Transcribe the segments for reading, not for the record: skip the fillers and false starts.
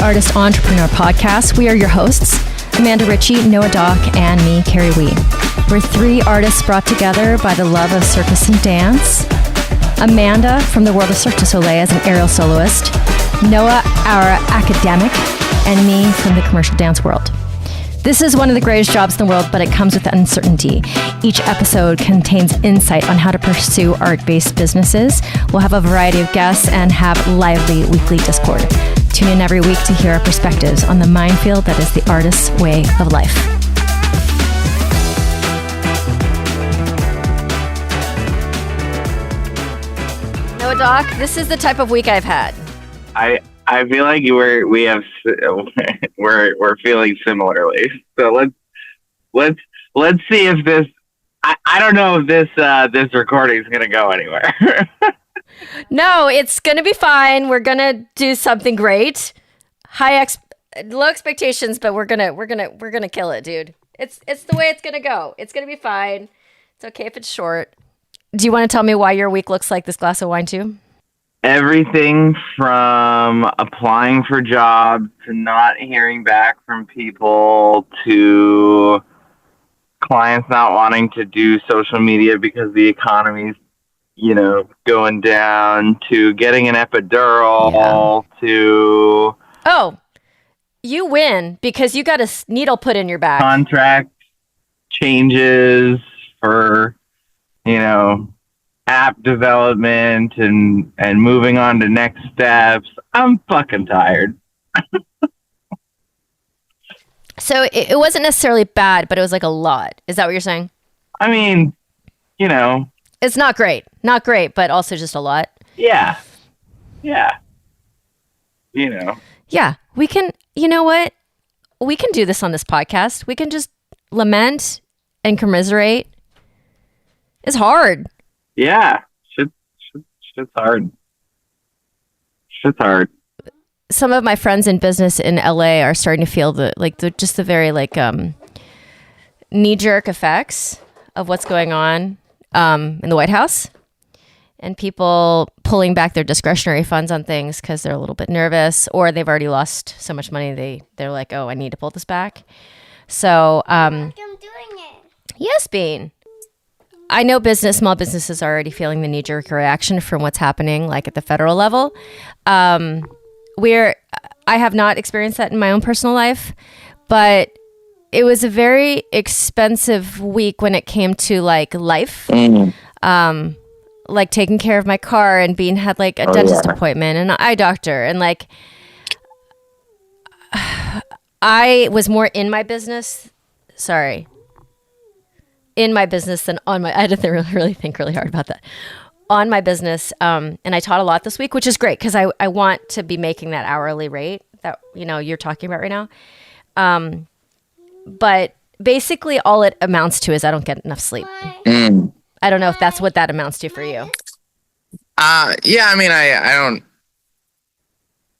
Artist Entrepreneur Podcast. We are your hosts, Amanda Ritchie, Noah Dock, and me, Kerry Wee. We're three artists brought together by the love of circus and dance. Amanda from the world of Cirque du Soleil as an aerial soloist. Noah, our academic, and me from the commercial dance world. This is one of the greatest jobs in the world, but it comes with uncertainty. Each episode contains insight on how to pursue art-based businesses. We'll have a variety of guests and have lively weekly Discord. Tune in every week to hear our perspectives on the minefield that is the artist's way of life. Noah Dock, this is the type of week I've had. I feel like we're feeling similarly. So let's see if this. I don't know if this recording is gonna go anywhere. No, it's gonna be fine. We're gonna do something great. Low expectations, but we're gonna kill it, dude. It's the way it's gonna go. It's gonna be fine. It's okay if it's short. Do you want to tell me why your week looks like this glass of wine too? Everything from applying for jobs to not hearing back from people to clients not wanting to do social media because the economy's, going down to getting an epidural to... Oh, you win because you got a needle put in your back. Contract changes for, app development and moving on to next steps. I'm fucking tired. So it wasn't necessarily bad, but it was like a lot. Is that what you're saying? I mean, it's not great. Not great, but also just a lot. Yeah. Yeah, we can, you know what? We can do this on this podcast. We can just lament and commiserate. It's hard. Yeah, shit's hard. Shit's hard. Some of my friends in business in LA are starting to feel the very knee-jerk effects of what's going on in the White House, and people pulling back their discretionary funds on things because they're a little bit nervous, or they've already lost so much money they're like, oh, I need to pull this back. So I'm doing it. Yes, Bean. I know small businesses are already feeling the knee-jerk reaction from what's happening, like at the federal level. I have not experienced that in my own personal life, but it was a very expensive week when it came to like life, like taking care of my car, and Bean had like a dentist appointment and an eye doctor, and like I was more in my business. In my business than on my... I had to really think really hard about that. On my business, and I taught a lot this week, which is great because I want to be making that hourly rate that you're talking about right now. But basically all it amounts to is I don't get enough sleep. I don't know if that's what that amounts to for you. Yeah, I mean, I don't...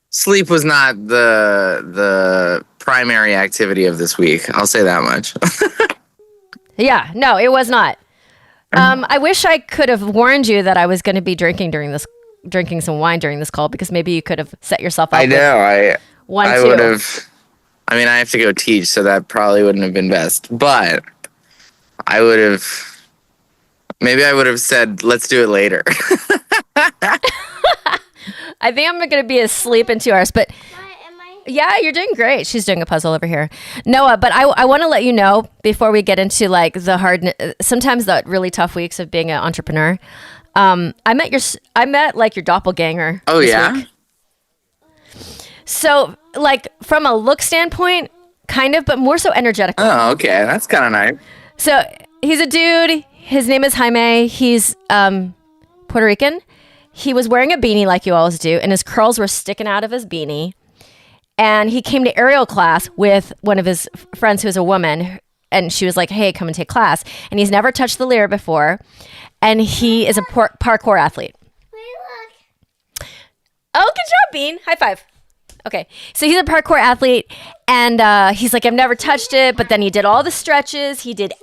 Sleep was not the primary activity of this week. I'll say that much. Yeah, no, it was not. I wish I could have warned you that I was going to be drinking some wine during this call, because maybe you could have set yourself up. I know. I would have. I mean, I have to go teach, so that probably wouldn't have been best. But I would have. Maybe I would have said, "Let's do it later." I think I'm going to be asleep in 2 hours, but. Yeah, you're doing great. She's doing a puzzle over here. Noah, but I want to let you know before we get into like the hard, sometimes the really tough weeks of being an entrepreneur. I met like your doppelganger. Oh, yeah? Week. So like from a look standpoint, kind of, but more so energetic. Oh, okay. That's kind of nice. So he's a dude. His name is Jaime. He's Puerto Rican. He was wearing a beanie like you always do, and his curls were sticking out of his beanie. And he came to aerial class with one of his friends who's a woman, and she was like, hey, come and take class. And he's never touched the lyre before, and he is a parkour athlete. Oh, good job, Bean. High five. Okay, so he's a parkour athlete, and he's like, I've never touched it, but then he did all the stretches. He did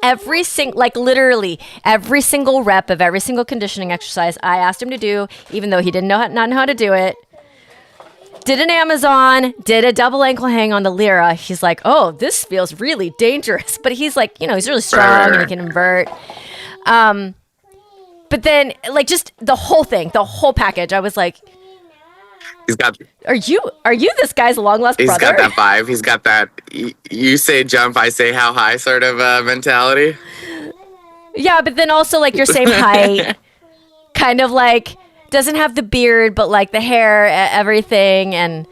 literally every single rep of every single conditioning exercise I asked him to do, even though he didn't not know how to do it. did an Amazon, did a double ankle hang on the Lyra. He's like, oh, this feels really dangerous. But he's like, he's really strong and he can invert. But then, like, just the whole thing, the whole package, I was like, Are you this guy's long lost brother? He's got that vibe. He's got that you say jump, I say how high sort of mentality. Yeah, but then also like your same height, kind of like doesn't have the beard, but like the hair, everything. And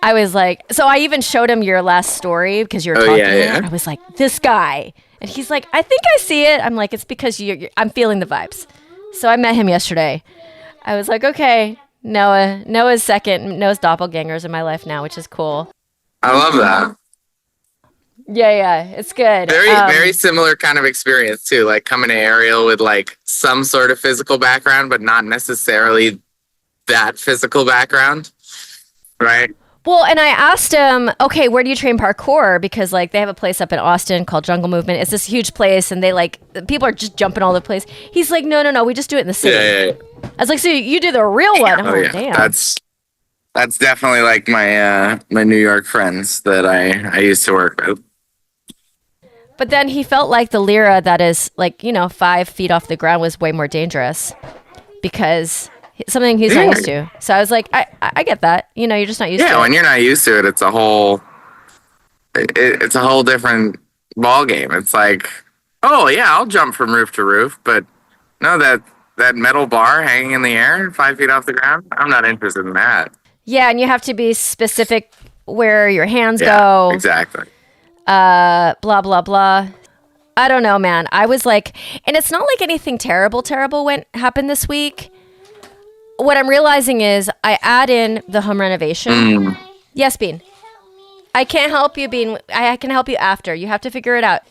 I was like, so I even showed him your last story because you were talking. Yeah. I was like, this guy, and he's like, I think I see it. I'm like, it's because I'm feeling the vibes. So I met him yesterday. I was like, okay. Noah's doppelgangers in my life now, which is cool. I love that. Yeah, it's good. Very similar kind of experience too, like coming to Ariel with like some sort of physical background, but not necessarily that physical background, right? Well, and I asked him, okay, where do you train parkour? Because like they have a place up in Austin called Jungle Movement. It's this huge place, and they like people are just jumping all over the place. He's like, no, we just do it in the city. Yeah. I was like, so you do the real one? I'm like, yeah. Damn. That's definitely like my my New York friends that I used to work with. But then he felt like the Lyra that is like 5 feet off the ground was way more dangerous because something he's not used to. So I was like, I get that. You're just not used to it. Yeah, when you're not used to it, it's a whole different ball game. It's like, oh yeah, I'll jump from roof to roof, but no, that metal bar hanging in the air 5 feet off the ground, I'm not interested in that. Yeah, and you have to be specific where your hands go. Exactly. Blah blah blah. I don't know, man. I was like, and it's not like anything terrible happened this week. What I'm realizing is I add in the home renovation. Yes, Bean. I can't help you, Bean. I can help you after. You have to figure it out.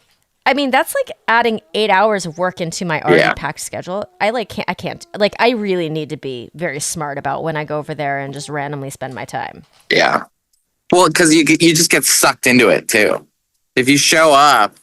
I mean, that's like adding 8 hours of work into my already packed schedule. I can't. Like, I really need to be very smart about when I go over there and just randomly spend my time. Yeah. Well, because you just get sucked into it too. If you show up,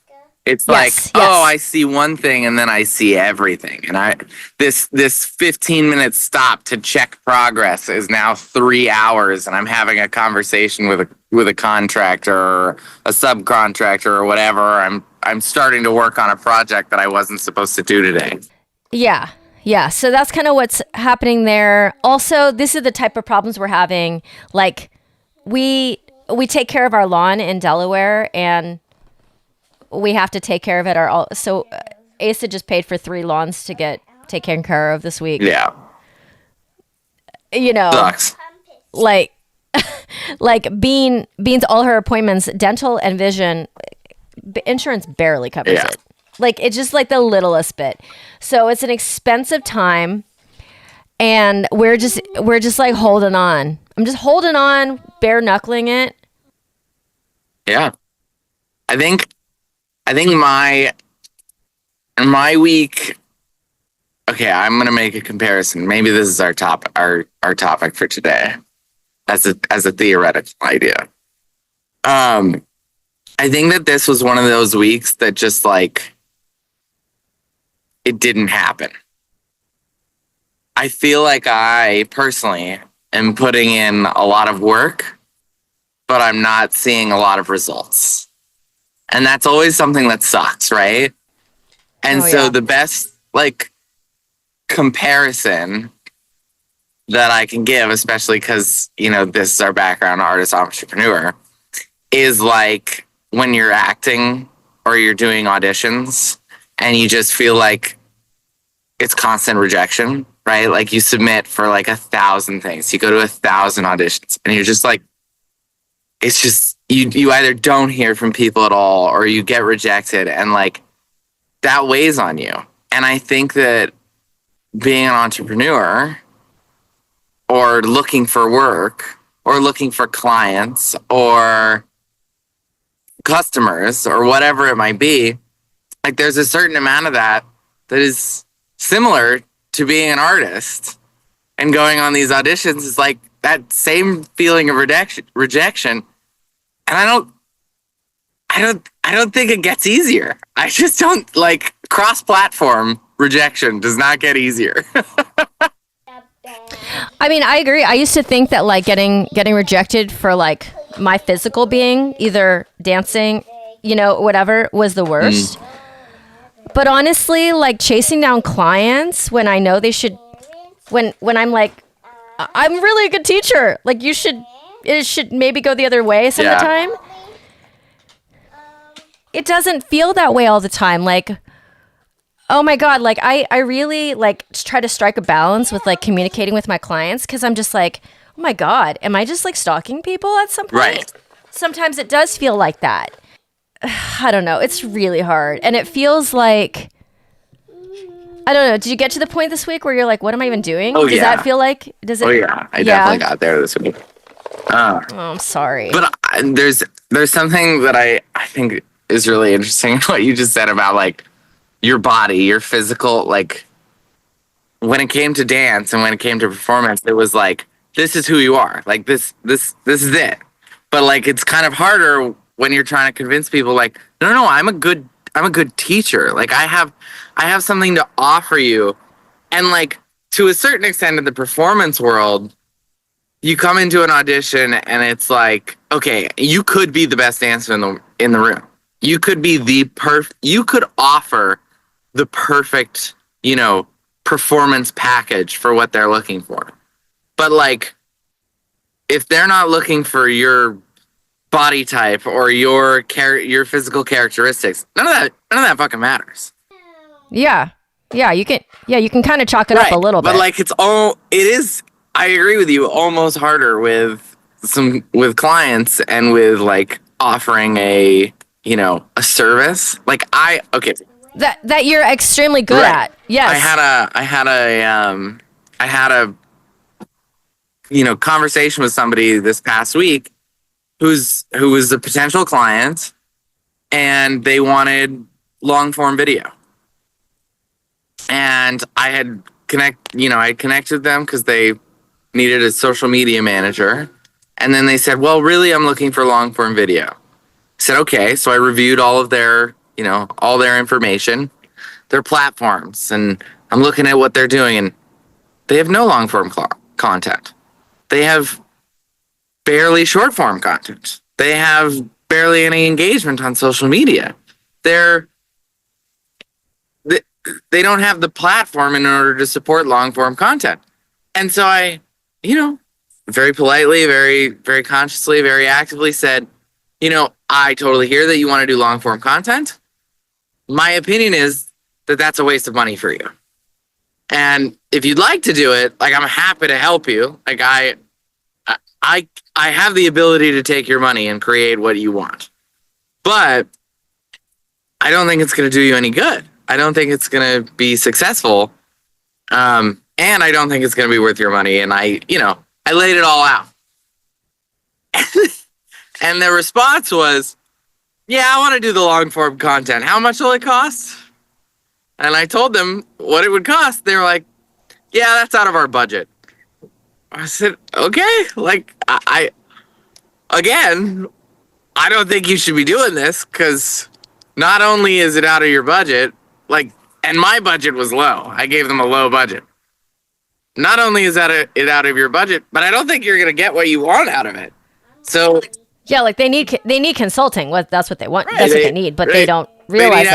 it's oh, I see one thing and then I see everything. And this 15-minute stop to check progress is now 3 hours, and I'm having a conversation with a contractor or a subcontractor or whatever. I'm starting to work on a project that I wasn't supposed to do today. Yeah. So that's kind of what's happening there. Also, this is the type of problems we're having. Like, we take care of our lawn in Delaware, and we have to take care of it. So Asa just paid for 3 lawns to get taken care of this week. Yeah. Sucks. Like Bean's all her appointments, dental and vision, insurance barely covers it. Like, it's just like the littlest bit. So it's an expensive time, and we're just like holding on. I'm just holding on, bare knuckling it. Yeah. I think my week. Okay, I'm gonna make a comparison. Maybe this is our topic for today, as a theoretical idea. I think that this was one of those weeks that just like it didn't happen. I feel like I personally am putting in a lot of work, but I'm not seeing a lot of results. And that's always something that sucks, right? And the best like comparison that I can give, especially because, this is our background, artist, entrepreneur, is like when you're acting or you're doing auditions and you just feel like it's constant rejection, right? Like you submit for like 1,000 things. You go to 1,000 auditions and you're just like, it's just, you either don't hear from people at all or you get rejected, and like that weighs on you. And I think that being an entrepreneur or looking for work or looking for clients or customers or whatever it might be, like there's a certain amount of that is similar to being an artist, and going on these auditions is like that same feeling of rejection. And I don't think it gets easier. I just don't like cross-platform rejection does not get easier. I mean, I agree. I used to think that like getting rejected for like my physical being, either dancing, you know, whatever, was the worst. But honestly, like chasing down clients when I know they should, when I'm like, I'm really a good teacher. Like it should maybe go the other way some of the time. It doesn't feel that way all the time. Like, oh my God, like I really like try to strike a balance with like communicating with my clients, because I'm just like, oh my God, am I just like stalking people at some point? Right. Sometimes it does feel like that. I don't know. It's really hard. And it feels like, I don't know. Did you get to the point this week where you're like, what am I even doing? Oh, does yeah. that feel like, does it? Oh yeah, I definitely got there this week. Oh, I'm sorry. But there's something that I think is really interesting in what you just said about like your body, your physical, like when it came to dance and when it came to performance, it was like, this is who you are. Like this is it. But like, it's kind of harder when you're trying to convince people like, no, I'm a good teacher. Like I have something to offer you. And like, to a certain extent in the performance world, you come into an audition and it's like, okay, you could be the best dancer in the room. You could be you could offer the perfect, you know, performance package for what they're looking for. But like, if they're not looking for your body type or your physical characteristics, none of that fucking matters. Yeah. You can kind of chalk it up a little bit. But like, I agree with you, almost harder with clients and with like offering a service. Like that you're extremely good at. Yes. I had a conversation with somebody this past week who was a potential client, and they wanted long form video. And I had connected them because they needed a social media manager. And then they said, well, really, I'm looking for long form video. I said, okay. So I reviewed all of their, all their information, their platforms, and I'm looking at what they're doing, and they have no long form content. They have barely short form content. They have barely any engagement on social media. They don't have the platform in order to support long form content. And so I, very politely, very, very consciously, very actively said, I totally hear that you want to do long form content. My opinion is that that's a waste of money for you. And if you'd like to do it, like, I'm happy to help you. Like I have the ability to take your money and create what you want. But I don't think it's going to do you any good. I don't think it's going to be successful. And I don't think it's going to be worth your money. And I laid it all out. And the response was, yeah, I want to do the long form content. How much will it cost? And I told them what it would cost. They were like, yeah, that's out of our budget. I said, okay. Like, I don't think you should be doing this, because not only is it out of your budget, like, and my budget was low. I gave them a low budget. Not only is it out of your budget, but I don't think you're going to get what you want out of it. So yeah, like they need consulting. That's what they want. Right, that's what they need, but they don't realize they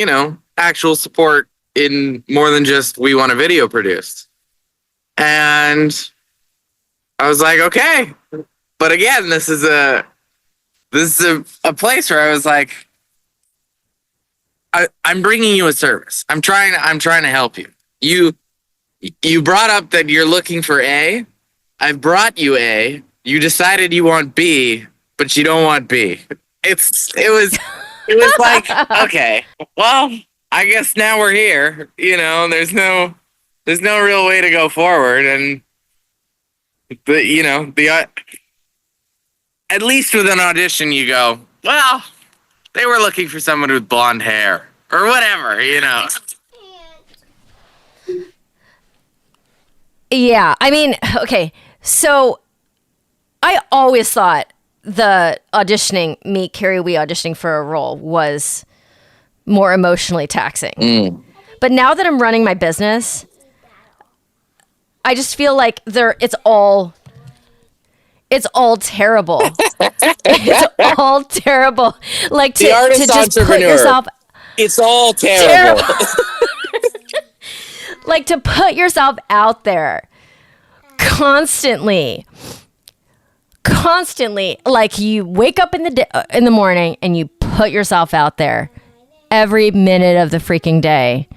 need actual support in more than just, we want a video produced. And I was like, okay. But again, this is a place where I was like, I'm bringing you a service. I'm trying to help you. You brought up that you're looking for A. I've brought you A. You decided you want B, but you don't want B. It was like, okay, well, I guess now we're here. There's no real way to go forward, and at least with an audition, you go, well, they were looking for someone with blonde hair or whatever, Yeah, I mean, okay, so I always thought the auditioning, Kerry, we auditioning for a role was more emotionally taxing. But now that I'm running my business, I just feel like it's all terrible. It's all terrible. Like to just put yourself. It's all terrible. Like to put yourself out there constantly. Like you wake up in the morning and you put yourself out there every minute of the freaking day.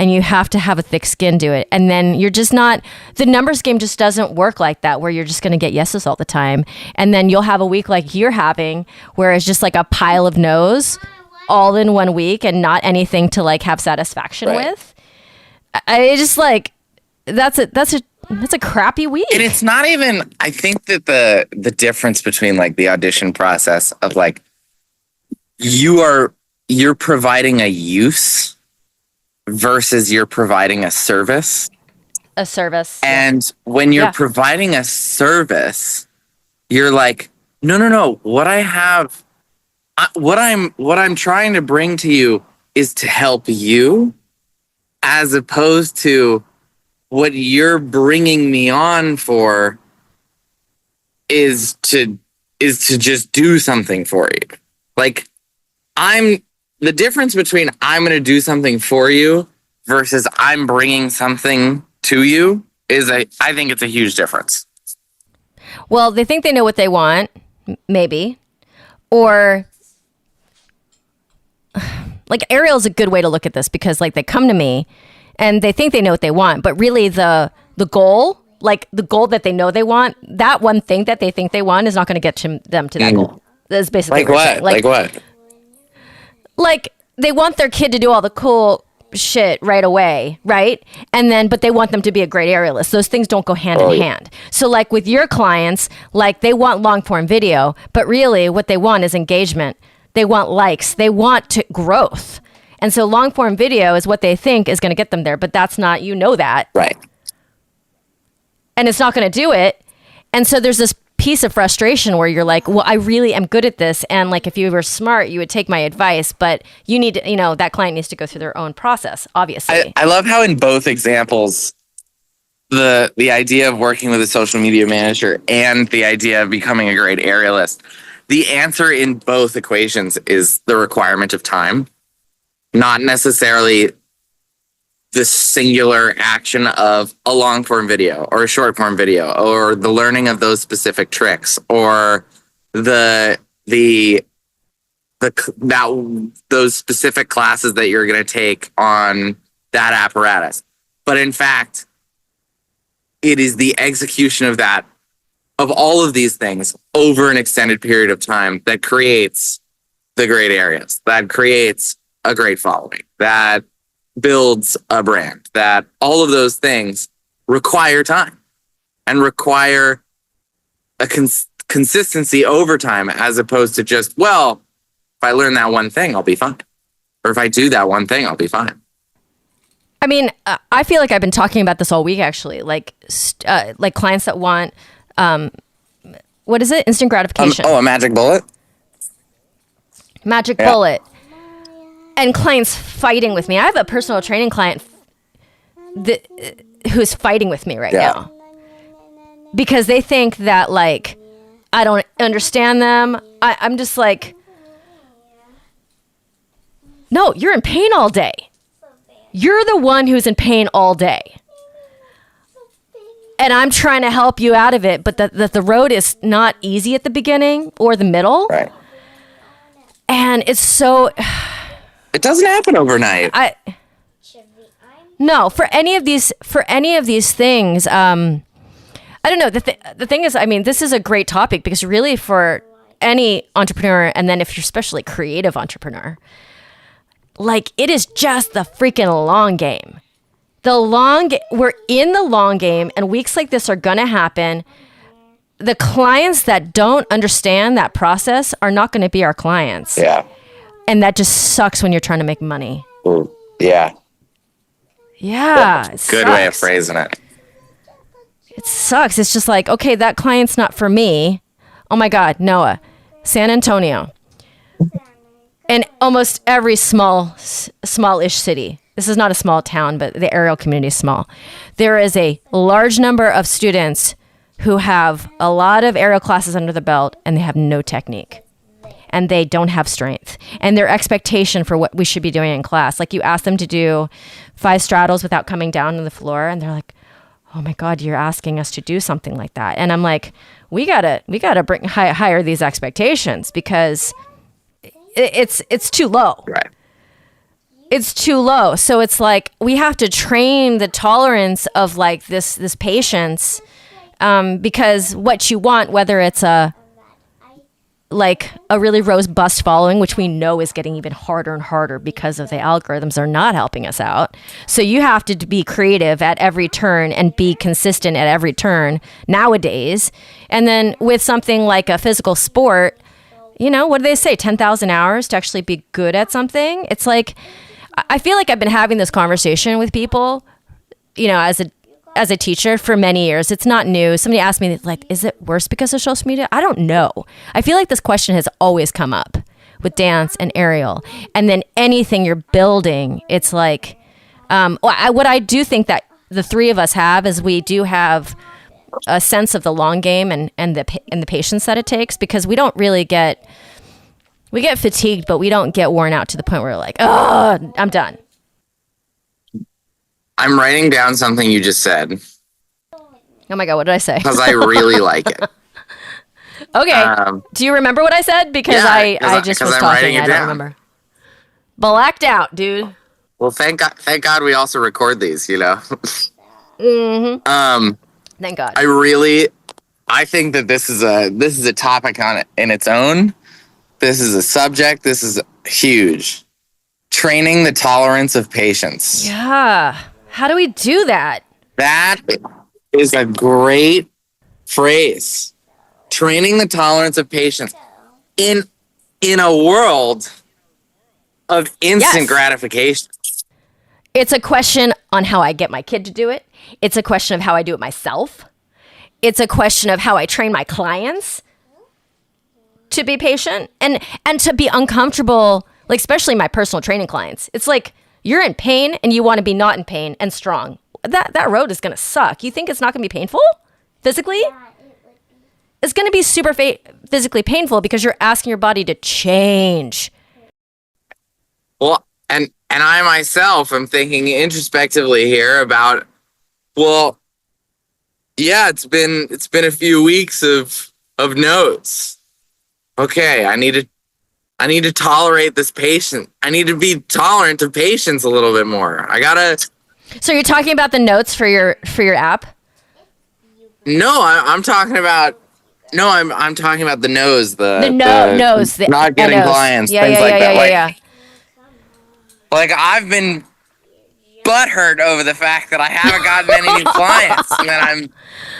And you have to have a thick skin to it. And then you're just not, the numbers game just doesn't work like that, where you're just going to get yeses all the time. And then you'll have a week like you're having, where it's just like a pile of no's all in 1 week and not anything to like have satisfaction with. I just like, that's a crappy week. And it's not even, I think that the difference between like the audition process of like, you're providing a use versus you're providing a service. And when you're providing a service, you're like, no. What I have, what I'm trying to bring to you is to help you, as opposed to what you're bringing me on for is to just do something for you. Like the difference between I'm going to do something for you versus I'm bringing something to you is I think it's a huge difference. Well, they think they know what they want, maybe. Or like Ariel's a good way to look at this, because like they come to me and they think they know what they want, but really the goal, like the goal that they know they want, that one thing that they think they want is not going to get them to that goal. That's basically like what? Like what? Like they want their kid to do all the cool shit right away, right? And then, but they want them to be a great aerialist. Those things don't go hand in hand. So like with your clients, like they want long form video, but really what they want is engagement. They want likes. They want growth. And so long form video is what they think is going to get them there, but that's not, that. Right. And it's not going to do it. And so there's this piece of frustration where you're like, well, I really am good at this. And like, if you were smart, you would take my advice, but you need to, that client needs to go through their own process, obviously. I love how in both examples, the idea of working with a social media manager and the idea of becoming a great aerialist, the answer in both equations is the requirement of time, not necessarily the singular action of a long form video or a short form video or the learning of those specific tricks or those specific classes that you're going to take on that apparatus. But in fact, it is the execution of all of these things over an extended period of time that creates the great areas, that creates a great following, that builds a brand, that all of those things require time and require a consistency over time, as opposed to just, well, if I learn that one thing, I'll be fine. Or if I do that one thing, I'll be fine. I mean, I feel like I've been talking about this all week, actually, like clients that want, what is it? Instant gratification. A magic bullet? Magic bullet. And clients fighting with me. I have a personal training client who's fighting with me right now because they think that like I don't understand them. I'm just like, no, you're in pain all day. You're the one who's in pain all day. And I'm trying to help you out of it, but the road is not easy at the beginning or the middle. Right. And it's so... It doesn't happen overnight. No, for any of these things, I don't know. The thing is, I mean, this is a great topic because really for any entrepreneur, and then if you're especially creative entrepreneur, like it is just the freaking long game. We're in the long game, and weeks like this are gonna happen. The clients that don't understand that process are not going to be our clients. Yeah. And that just sucks when you're trying to make money. Ooh, yeah. Yeah. Good way of phrasing it. It sucks. It's just like, okay, that client's not for me. Oh my God, Noah, San Antonio, and almost every smallish city. this is not a small town, but the aerial community is small. There is a large number of students who have a lot of aerial classes under the belt and they have no technique and they don't have strength, and their expectation for what we should be doing in class. Like, you ask them to do 5 straddles without coming down to the floor, and they're like, oh my God, you're asking us to do something like that. And I'm like, we gotta bring higher these expectations, because it's too low. Right. It's too low. So it's like, we have to train the tolerance of like this patience, because what you want, whether it's a really robust following, which we know is getting even harder and harder because of the algorithms are not helping us out. So you have to be creative at every turn and be consistent at every turn nowadays. And then with something like a physical sport, what do they say? 10,000 hours to actually be good at something. It's like, I feel like I've been having this conversation with people, as a teacher for many years. It's not new. Somebody asked me, like, is it worse because of social media? I don't know. I feel like this question has always come up with dance and aerial. And then anything you're building, it's like, what I do think that the three of us have is we do have a sense of the long game and the patience that it takes, because we don't really we get fatigued, but we don't get worn out to the point where we're like, oh, I'm done. I'm writing down something you just said. Oh my God, what did I say? Because I really like it. Okay. Do you remember what I said? Because yeah, I just was talking. I don't remember. Blacked out, dude. Well, thank God we also record these, Mm-hmm. Thank God. I think that this is a topic in its own. This is a subject. This is huge. Training the tolerance of patience. Yeah. How do we do that? That is a great phrase. Training the tolerance of patience in a world of instant gratification. It's a question on how I get my kid to do it. It's a question of how I do it myself. It's a question of how I train my clients to be patient and to be uncomfortable, like especially my personal training clients. It's like, you're in pain and you want to be not in pain and strong. That road is going to suck. You think it's not going to be painful physically? It's going to be super physically painful because you're asking your body to change. Well, and I myself am thinking introspectively here about, well, yeah, it's been a few weeks of notes. Okay, I need to tolerate this patient. I need to be tolerant of patience a little bit more. So you're talking about the notes for your app? No, I'm talking about. No, I'm talking about the nose. The nose. Not getting clients. Yeah, things yeah, like yeah, that. yeah, Like, yeah. Like, I've been butthurt over the fact that I haven't gotten any new clients, and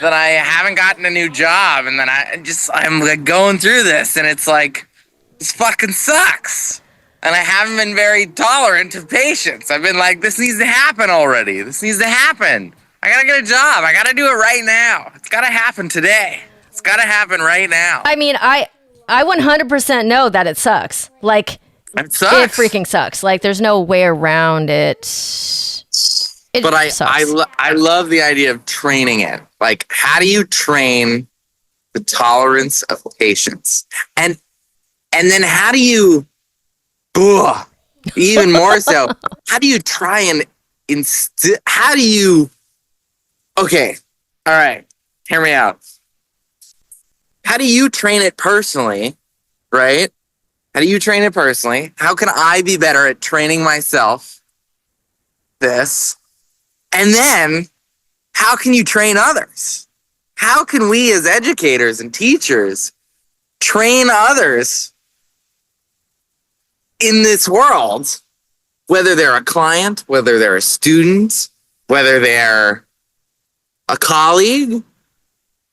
that I haven't gotten a new job, and then I'm like going through this, and it's like, this fucking sucks. And I haven't been very tolerant of patience. I've been like, this needs to happen already. This needs to happen. I gotta get a job. I gotta do it right now. It's gotta happen today. It's gotta happen right now. I mean, I 100% know that it sucks. Like, it sucks. It freaking sucks. Like, there's no way around it. But I love the idea of training it. Like, how do you train the tolerance of patience? And then how do you, even more so, how do you try and okay, all right, hear me out. How do you train it personally, right? How do you train it personally? How can I be better at training myself this? And then, how can you train others? How can we as educators and teachers train others in this world, whether they're a client, whether they're a student, whether they're a colleague?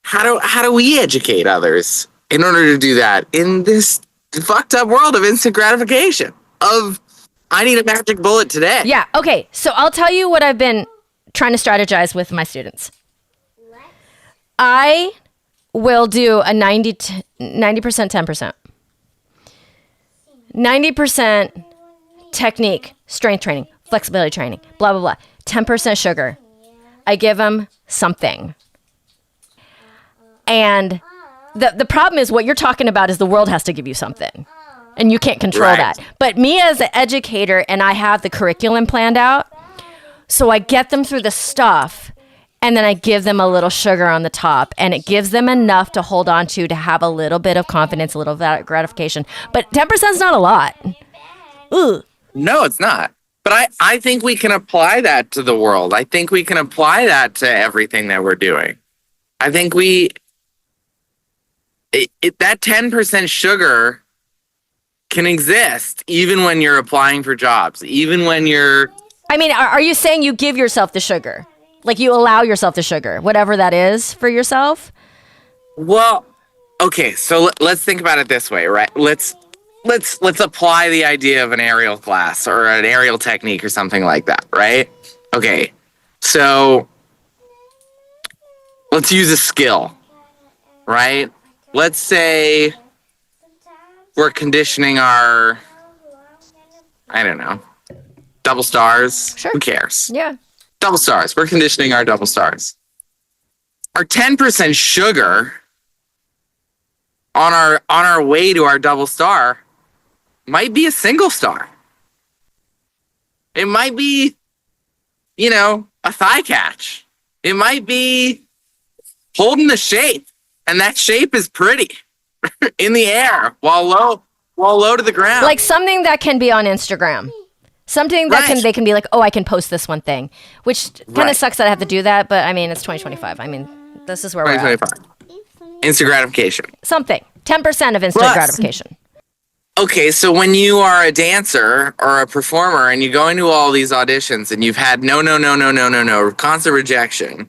How do we educate others in order to do that in this fucked up world of instant gratification? Of, I need a magic bullet today. Yeah, okay. So I'll tell you what I've been trying to strategize with my students. I will do a 90%, 10%. 90% technique, strength training. flexibility training, blah, blah, blah. 10% sugar. I give them something. And the problem is what you're talking about is the world has to give you something. And you can't control that. But me as an educator, and I have the curriculum planned out, so I get them through the stuff, and then I give them a little sugar on the top, and it gives them enough to hold on to have a little bit of confidence, a little bit of gratification. But 10% is not a lot. Ooh. No, it's not. But I think we can apply that to the world. I think we can apply that to everything that we're doing. I think that 10% sugar can exist even when you're applying for jobs, even when you're... I mean, are you saying you give yourself the sugar? Like you allow yourself the sugar, whatever that is for yourself? Well, okay, so let's think about it this way, right? Let's apply the idea of an aerial class or an aerial technique or something like that, right? Okay, so let's use a skill, right? Let's say we're conditioning our, I don't know, double stars. Sure. Who cares? Yeah. Double stars. We're conditioning our double stars. Our 10% sugar on our way to our double star might be a single star. It might be, a thigh catch. It might be holding the shape, and that shape is pretty in the air while low to the ground. Like something that can be on Instagram. Something that they can be like, oh, I can post this one thing, which kind of sucks that I have to do that. But I mean, it's 2025. I mean, this is where we're at. 2025. Instant gratification. Something. 10% of instant gratification. Okay, so when you are a dancer or a performer and you go into all these auditions and you've had no, constant rejection,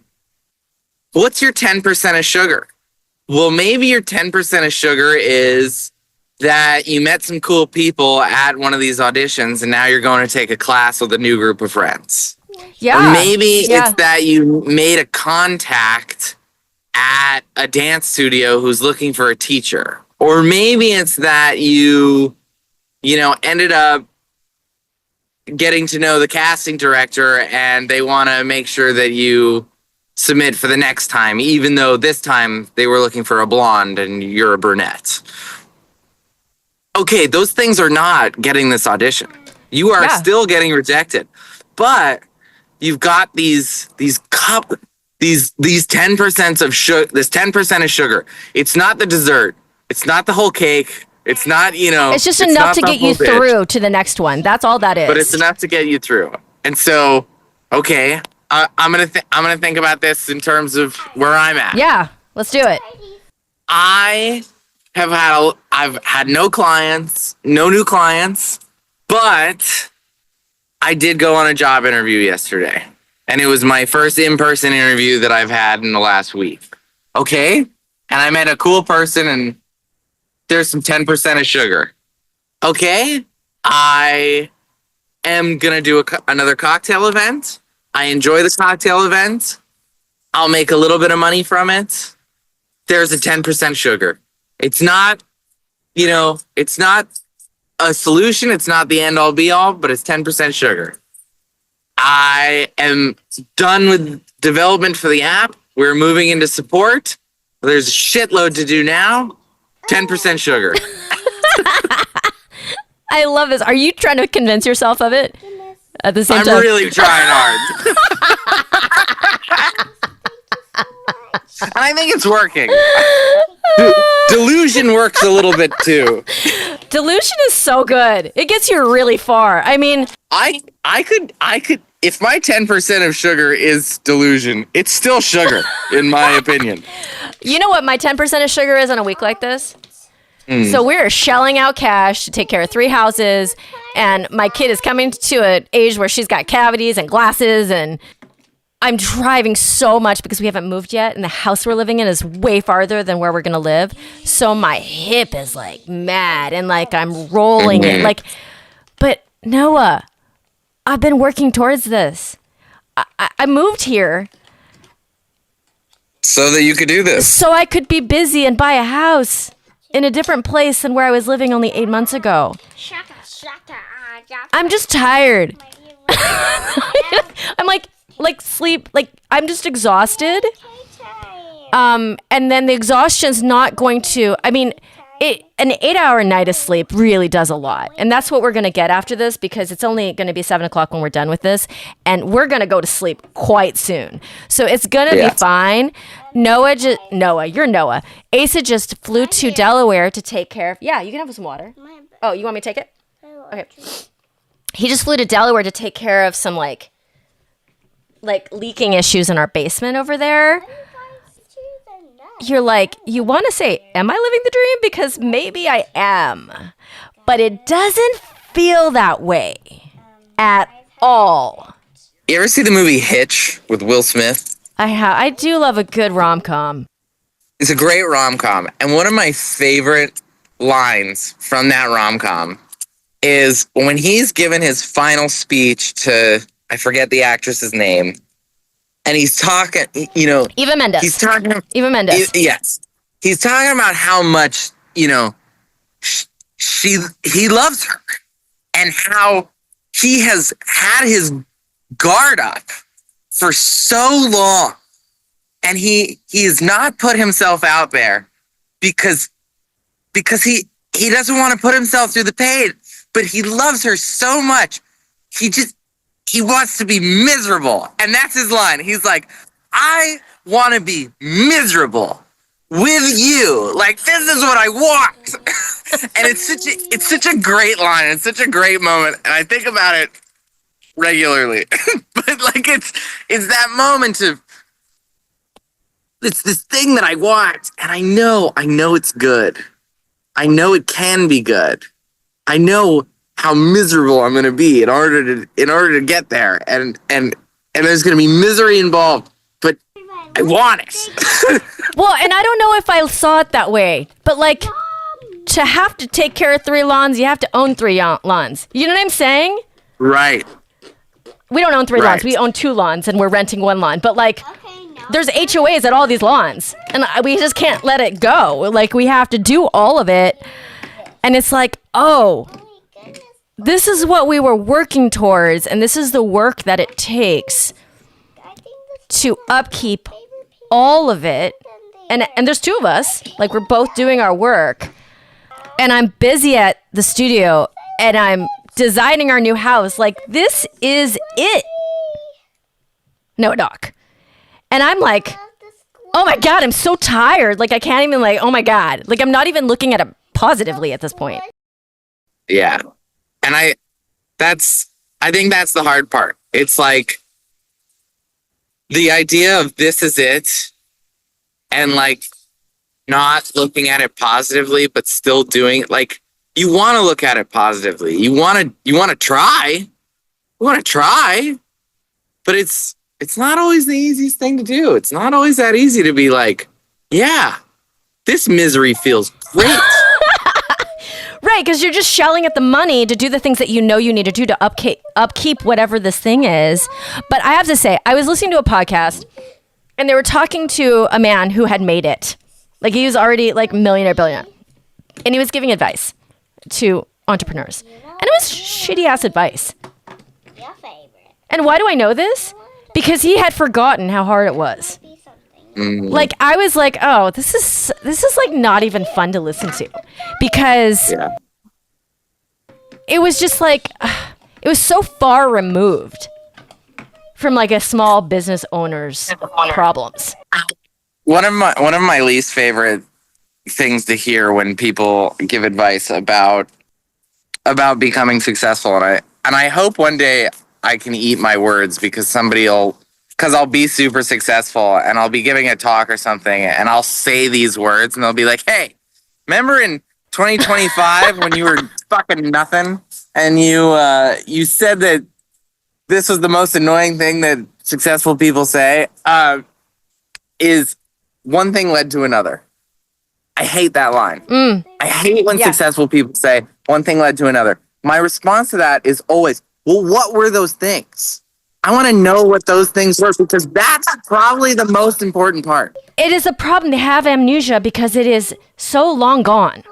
what's your 10% of sugar? Well, maybe your 10% of sugar is that you met some cool people at one of these auditions and now you're going to take a class with a new group of friends. Yeah. Or maybe it's that you made a contact at a dance studio who's looking for a teacher. Or maybe it's that you ended up getting to know the casting director and they want to make sure that you submit for the next time, even though this time they were looking for a blonde and you're a brunette. Okay, those things are not getting this audition. You are still getting rejected. But you've got these 10% of sugar, this 10% of sugar. It's not the dessert. It's not the whole cake. It's not, It's just enough to get you through to the next one. That's all that is. But it's enough to get you through. And so, okay, I'm gonna think about this in terms of where I'm at. Yeah, let's do it. I've had no new clients, but I did go on a job interview yesterday. And it was my first in-person interview that I've had in the last week. Okay? And I met a cool person and there's some 10% of sugar. Okay? I am going to do another cocktail event. I enjoy this cocktail event. I'll make a little bit of money from it. There's a 10% sugar. It's not, it's not a solution. It's not the end all be all, but it's 10% sugar. I am done with development for the app. We're moving into support. There's a shitload to do now. 10% sugar. I love this. Are you trying to convince yourself of it at the same time? I'm really trying hard. And I think it's working. Delusion works a little bit too. Delusion is so good. It gets you really far. I mean, I could if my 10% of sugar is delusion, it's still sugar in my opinion. You know what my 10% of sugar is on a week like this? So we're shelling out cash to take care of 3 houses, and my kid is coming to an age where she's got cavities and glasses, and I'm driving so much because we haven't moved yet, and the house we're living in is way farther than where we're going to live. So my hip is like mad, and like I'm rolling it. But Noah, I've been working towards this. I moved here so that you could do this. So I could be busy and buy a house in a different place than where I was living only 8 months ago. I'm just tired. I'm like sleep, like I'm just exhausted. And then the exhaustion's not going to, I mean, an 8-hour night of sleep really does a lot. And that's what we're going to get after this, because it's only going to be 7:00 when we're done with this. And we're going to go to sleep quite soon. So it's going to be fine. You're Noah. Asa just flew to Delaware to take care of, yeah, you can have some water. Oh, you want me to take it? Okay. He just flew to Delaware to take care of some like leaking issues in our basement over there. You're like, you want to say, am I living the dream? Because maybe I am. But it doesn't feel that way at all. You ever see the movie Hitch with Will Smith? I do love a good rom-com. It's a great rom-com. And one of my favorite lines from that rom-com is when he's given his final speech to, I forget the actress's name, and he's talking, Eva Mendes. He's talking. Eva Mendes. Yes. He's talking about how much, he loves her, and how he has had his guard up for so long, and he has not put himself out there because he doesn't want to put himself through the pain, but he loves her so much. He wants to be miserable. And that's his line. He's like, I want to be miserable with you. Like, this is what I want. And it's such a great line. It's such a great moment. And I think about it regularly. But like, it's that moment of, it's this thing that I want. And I know it's good. I know it can be good. I know how miserable I'm going to be in order to get there, and there's going to be misery involved, but I want it. Well, and I don't know if I saw it that way, but like, to have to take care of 3 lawns, you have to own 3 lawns. You know what I'm saying? Right. We don't own 3 lawns. We own 2 lawns, and we're renting 1 lawn. But like, there's HOAs at all these lawns, and we just can't let it go. Like, we have to do all of it, and it's like, oh, this is what we were working towards, and this is the work that it takes to upkeep all of it. And there's 2 of us, like, we're both doing our work, and I'm busy at the studio, and I'm designing our new house. Like, this is it. No, Doc. And I'm like, oh my God, I'm so tired. Like, I can't even, like, oh my God. Like, I'm not even looking at it positively at this point. Yeah. And I think that's the hard part. It's like the idea of this is it, and like not looking at it positively, but still doing it. Like, you want to look at it positively. You want to try, but it's not always the easiest thing to do. It's not always that easy to be like, yeah, this misery feels great. Right, because you're just shelling at the money to do the things that you know you need to do to upkeep whatever this thing is. But I have to say, I was listening to a podcast, and they were talking to a man who had made it. Like, he was already like millionaire, billionaire. And he was giving advice to entrepreneurs. And it was shitty-ass advice. Your favorite. And why do I know this? Because he had forgotten how hard it was. Like, I was like, oh, this is like not even fun to listen to, because it was just like, it was so far removed from like a small business owner's problems. One of my least favorite things to hear when people give advice about becoming successful, and I hope one day I can eat my words, because I'll be super successful, and I'll be giving a talk or something, and I'll say these words, and they'll be like, hey, remember in 2025 when you were fucking nothing, and you said that this was the most annoying thing that successful people say, is one thing led to another. I hate that line. I hate when successful people say one thing led to another. My response to that is always, well, what were those things? I want to know what those things were, because that's probably the most important part. It is a problem to have amnesia, because it is so long gone.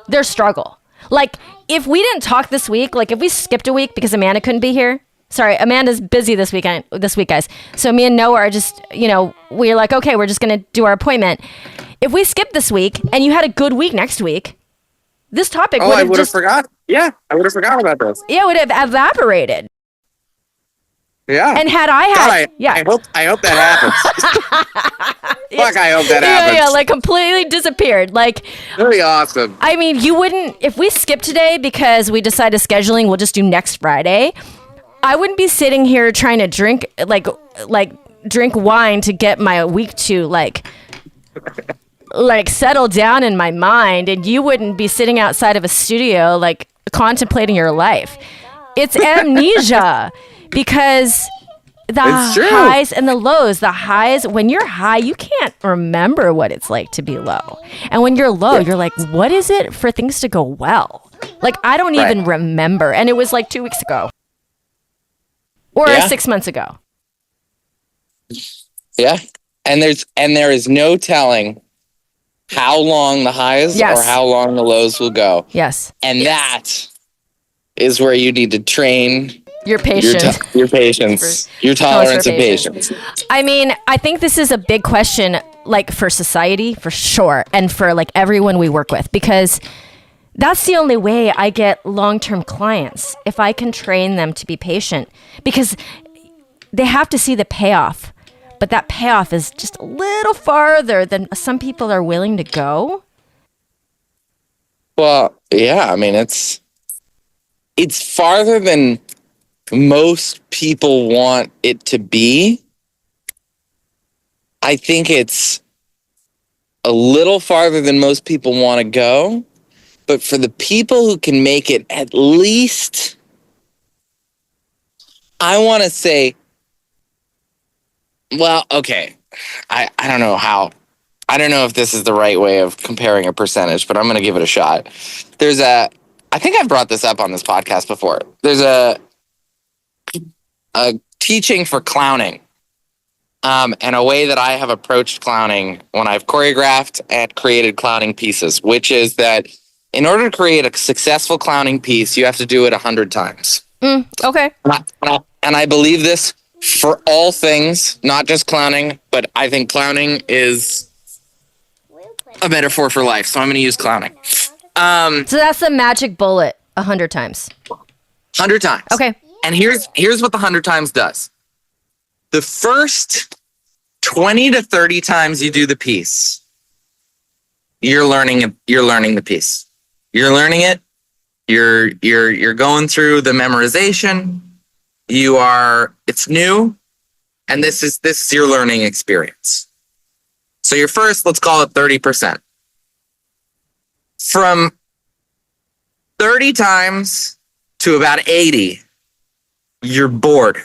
Their struggle. Like, if we didn't talk this week, like if we skipped a week because Amanda couldn't be here, Sorry, Amanda's busy this week, guys. So me and Noah are just, we're like, okay, we're just going to do our appointment. If we skip this week and you had a good week next week, this topic would have just... forgot. Yeah, I would have forgotten about this. Yeah, it would have evaporated. Yeah. And had I had... I hope that happens. Fuck, I hope that happens. Yeah, like completely disappeared. Like... Very awesome. I mean, you wouldn't... If we skip today because we decided scheduling, we'll just do next Friday... I wouldn't be sitting here trying to drink drink wine to get my week to like settle down in my mind, and you wouldn't be sitting outside of a studio like contemplating your life. It's amnesia because the highs and the lows. The highs, when you're high, you can't remember what it's like to be low, and when you're low, you're like, what is it for things to go well? Like I don't even remember, and it was like 2 weeks ago. Or 6 months ago. Yeah. And there is no telling how long the highs or how long the lows will go. Yes. And that is where you need to train your patience. Your patience. Your tolerance of patience. I mean, I think this is a big question like for society, for sure, and for like everyone we work with, because that's the only way I get long-term clients, if I can train them to be patient, because they have to see the payoff, but that payoff is just a little farther than some people are willing to go. Well, yeah, I mean, it's farther than most people want it to be. I think it's a little farther than most people want to go. But for the people who can make it at least, I want to say, well, okay, I don't know how. I don't know if this is the right way of comparing a percentage, but I'm going to give it a shot. I think I've brought this up on this podcast before. There's a teaching for clowning, and a way that I have approached clowning when I've choreographed and created clowning pieces, which is that in order to create a successful clowning piece, you have to do it 100 times. Okay. And I believe this for all things, not just clowning, but I think clowning is a metaphor for life. So I'm going to use clowning. So that's the magic bullet, 100 times. 100 times. Okay. And here's what the 100 times does. The first 20 to 30 times you do the piece, you're learning the piece. You're learning it. You're going through the memorization. It's new, and this is your learning experience. So your first, let's call it 30%. From 30 times to about 80, you're bored.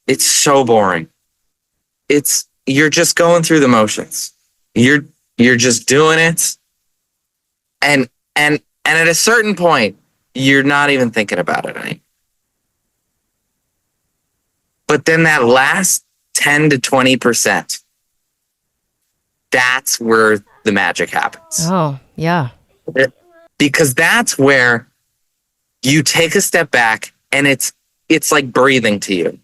It's so boring. You're just going through the motions. You're just doing it. And at a certain point, you're not even thinking about it anymore. But then that last 10 to 20%, that's where the magic happens. Oh, yeah. Because that's where you take a step back and it's like breathing to you.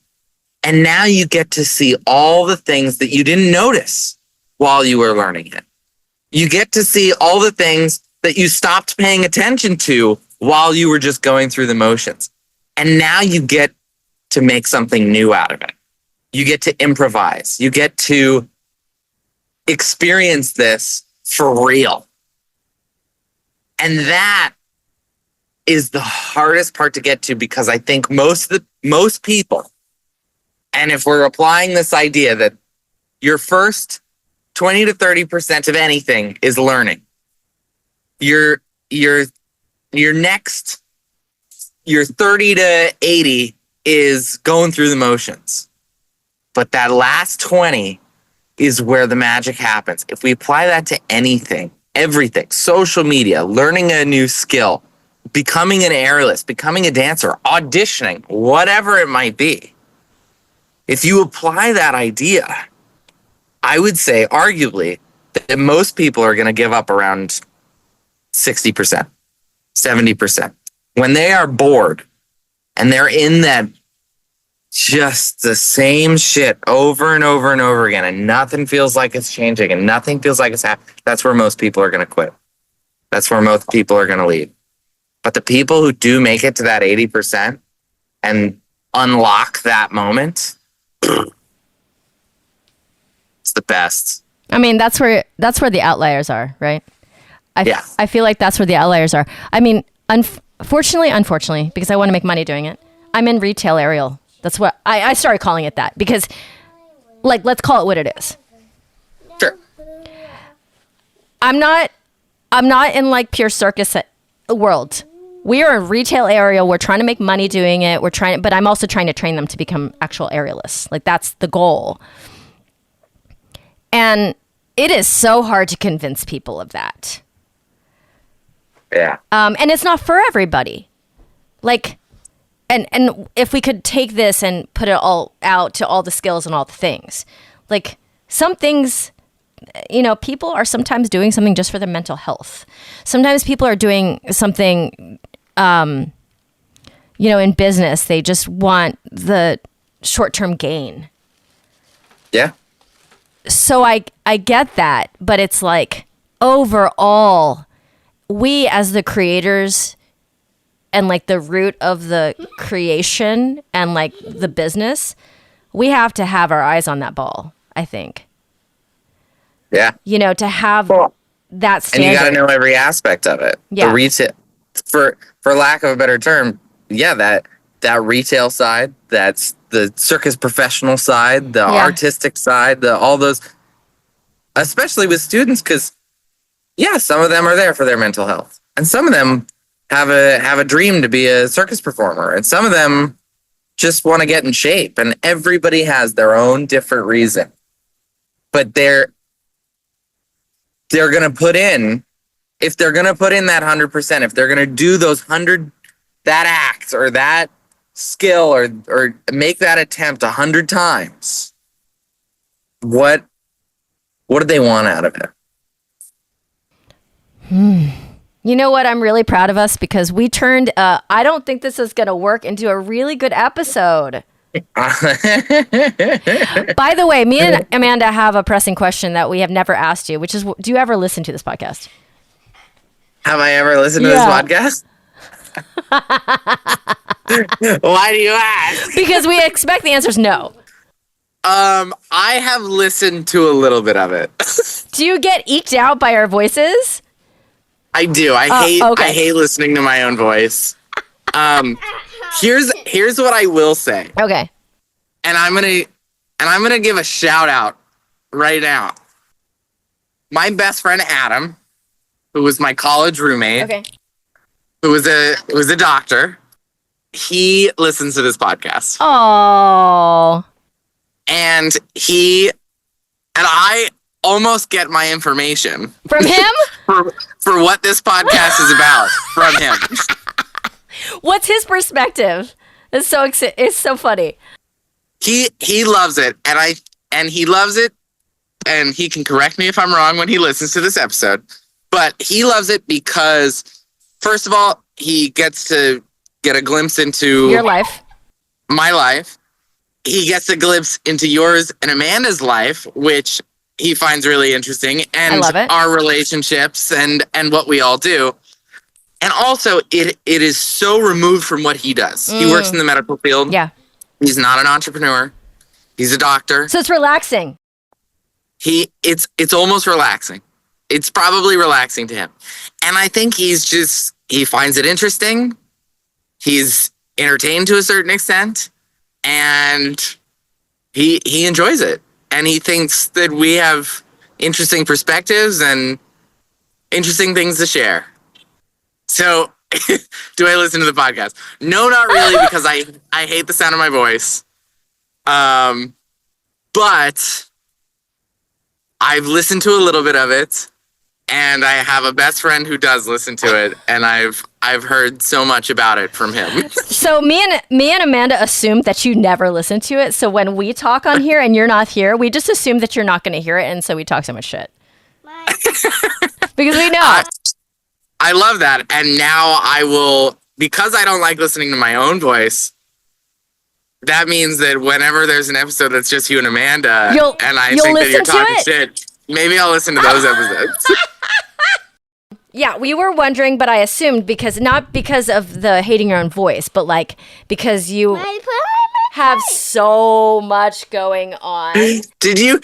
And now you get to see all the things that you didn't notice while you were learning it. You get to see all the things that you stopped paying attention to while you were just going through the motions. And now you get to make something new out of it. You get to improvise. You get to experience this for real. And that is the hardest part to get to, because I think most people, and if we're applying this idea that your first 20 to 30% of anything is learning, your next, your 30 to 80 is going through the motions. But that last 20 is where the magic happens. If we apply that to anything, everything, social media, learning a new skill, becoming an airless, becoming a dancer, auditioning, whatever it might be. If you apply that idea, I would say arguably that most people are going to give up around 60%, 70%. When they are bored and they're in that just the same shit over and over and over again, and nothing feels like it's changing, and nothing feels like it's happening, that's where most people are going to quit. That's where most people are going to leave. But the people who do make it to that 80% and unlock that moment, it's the best. I mean, that's where the outliers are, right? I feel like that's where the outliers are. I mean, unfortunately, because I want to make money doing it, I'm in retail aerial. That's what I started calling it that because, like, let's call it what it is. Sure. I'm not in like pure circus world. We are in retail aerial. We're trying to make money doing it. But I'm also trying to train them to become actual aerialists. Like that's the goal. And it is so hard to convince people of that. Yeah. And it's not for everybody. Like, and if we could take this and put it all out to all the skills and all the things, like some things, you know, people are sometimes doing something just for their mental health. Sometimes people are doing something, you know, in business, they just want the short-term gain. Yeah. So I get that, but it's like overall, we as the creators and like the root of the creation and like the business, we have to have our eyes on that ball, I think. Yeah. You know, to have that standard. And you got to know every aspect of it. Yeah. The retail, for lack of a better term, yeah, that retail side, that's the circus professional side, the artistic side, all those, especially with students, because yeah, some of them are there for their mental health, and some of them have a dream to be a circus performer, and some of them just want to get in shape, and everybody has their own different reason, but they're gonna put in, if they're gonna put in that 100%, if they're gonna do those 100, that act or that skill or make that attempt 100 times, what do they want out of it? You know what? I'm really proud of us because we turned, I don't think this is going to work, into a really good episode. By the way, me and Amanda have a pressing question that we have never asked you, which is, do you ever listen to this podcast? Have I ever listened to this podcast? Why do you ask? Because we expect the answer is no. I have listened to a little bit of it. Do you get eked out by our voices? I do. I hate listening to my own voice. Here's what I will say. Okay. And I'm gonna give a shout out right now. My best friend Adam, who was my college roommate, who was a doctor, he listens to this podcast. Oh. And I almost get my information from him for what this podcast is about from him. What's his perspective? It's so funny. He loves it, and he loves it, and he can correct me if I'm wrong when he listens to this episode. But he loves it because, first of all, he gets to get a glimpse into your life, my life. He gets a glimpse into yours and Amanda's life, which he finds really interesting, and our relationships and what we all do. And also, it is so removed from what he does. He works in the medical field. Yeah. He's not an entrepreneur. He's a doctor. So it's relaxing. It's almost relaxing. It's probably relaxing to him. And I think he finds it interesting. He's entertained to a certain extent, and he enjoys it. And he thinks that we have interesting perspectives and interesting things to share. So, do I listen to the podcast? No, not really, because I hate the sound of my voice. But I've listened to a little bit of it, and I have a best friend who does listen to it, and I've heard so much about it from him. So me and Amanda assumed that you never listen to it. So when we talk on here and you're not here, we just assume that you're not going to hear it, and so we talk so much shit. Because we know. I love that, and now I will, because I don't like listening to my own voice. that means that whenever there's an episode that's just you and Amanda, You'll and I think that you're listen to talking it? shit, maybe I'll listen to those episodes. Yeah, we were wondering, but I assumed not because of the hating your own voice, but like because you have so much going on. Did you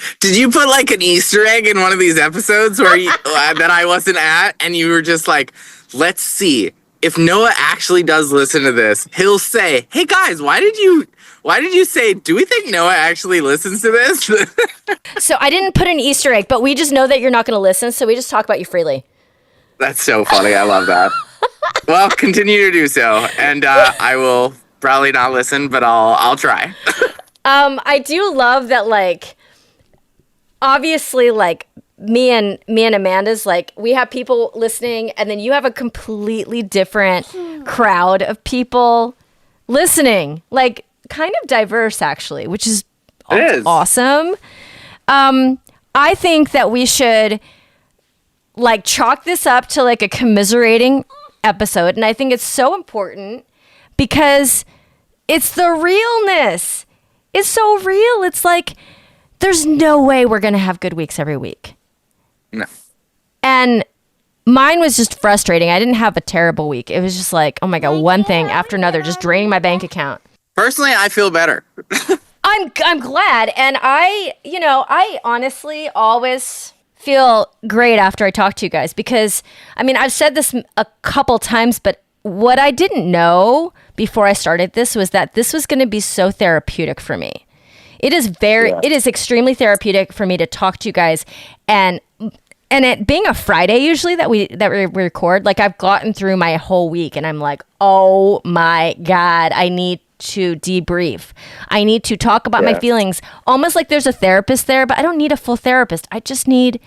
put like an Easter egg in one of these episodes where that I wasn't at, and you were just like, let's see if Noah actually does listen to this, he'll say, "Hey guys, why did you say, do we think Noah actually listens to this?" So I didn't put an Easter egg, but we just know that you're not going to listen, so we just talk about you freely. That's so funny. I love that. Well, continue to do so, and I will probably not listen, but I'll try. I do love that, like, obviously, like, me and Amanda's, like, we have people listening, and then you have a completely different crowd of people listening, like, kind of diverse, actually, which is awesome. I think that we should, like, chalk this up to, like, a commiserating episode, and I think it's so important because it's the realness. It's so real. It's like, there's no way we're going to have good weeks every week. No. And mine was just frustrating. I didn't have a terrible week. It was just like, oh my God, one thing after another, just draining my bank account. Personally, I feel better. I'm glad. And I honestly always feel great after I talk to you guys because, I mean, I've said this a couple times, but what I didn't know before I started this was that this was going to be so therapeutic for me. It is extremely therapeutic for me to talk to you guys, and it being a Friday usually that we record, like I've gotten through my whole week and I'm like, oh my God, I need to debrief. I need to talk about my feelings, almost like there's a therapist there, but I don't need a full therapist. I just need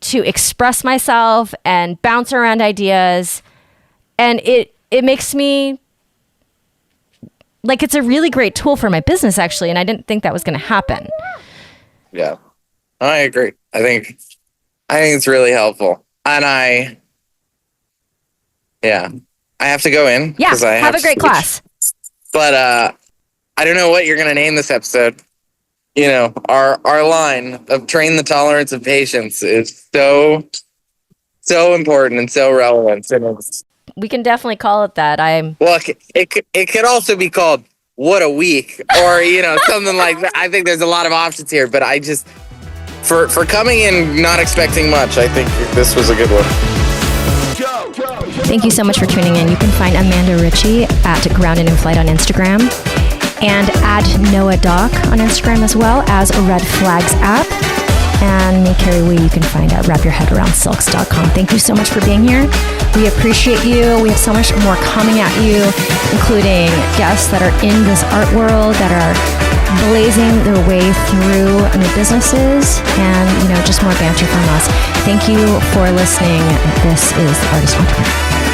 to express myself and bounce around ideas, and it makes me like, it's a really great tool for my business, actually, and I didn't think that was going to happen. Yeah, I agree. I think it's really helpful, and I have to go in. Yeah, I have a great class. But I don't know what you're going to name this episode. You know, our line of train the tolerance of patience is so important and so relevant. And we can definitely call it that. Well, it could also be called "What a Week" or something like that. I think there's a lot of options here, but I just for coming in not expecting much, I think this was a good one. Thank you so much for tuning in. You can find Amanda Ritchie at Grounded in Flight on Instagram and at Noah Doc on Instagram, as well as Red Flags app. And me, Kerry Wee, you can find at wrapyourheadaroundsilks.com. Thank you so much for being here. We appreciate you. We have so much more coming at you, including guests that are in this art world, that are blazing their way through new businesses, and just more banter from us. Thank you for listening. This is The Artist Entrepreneur.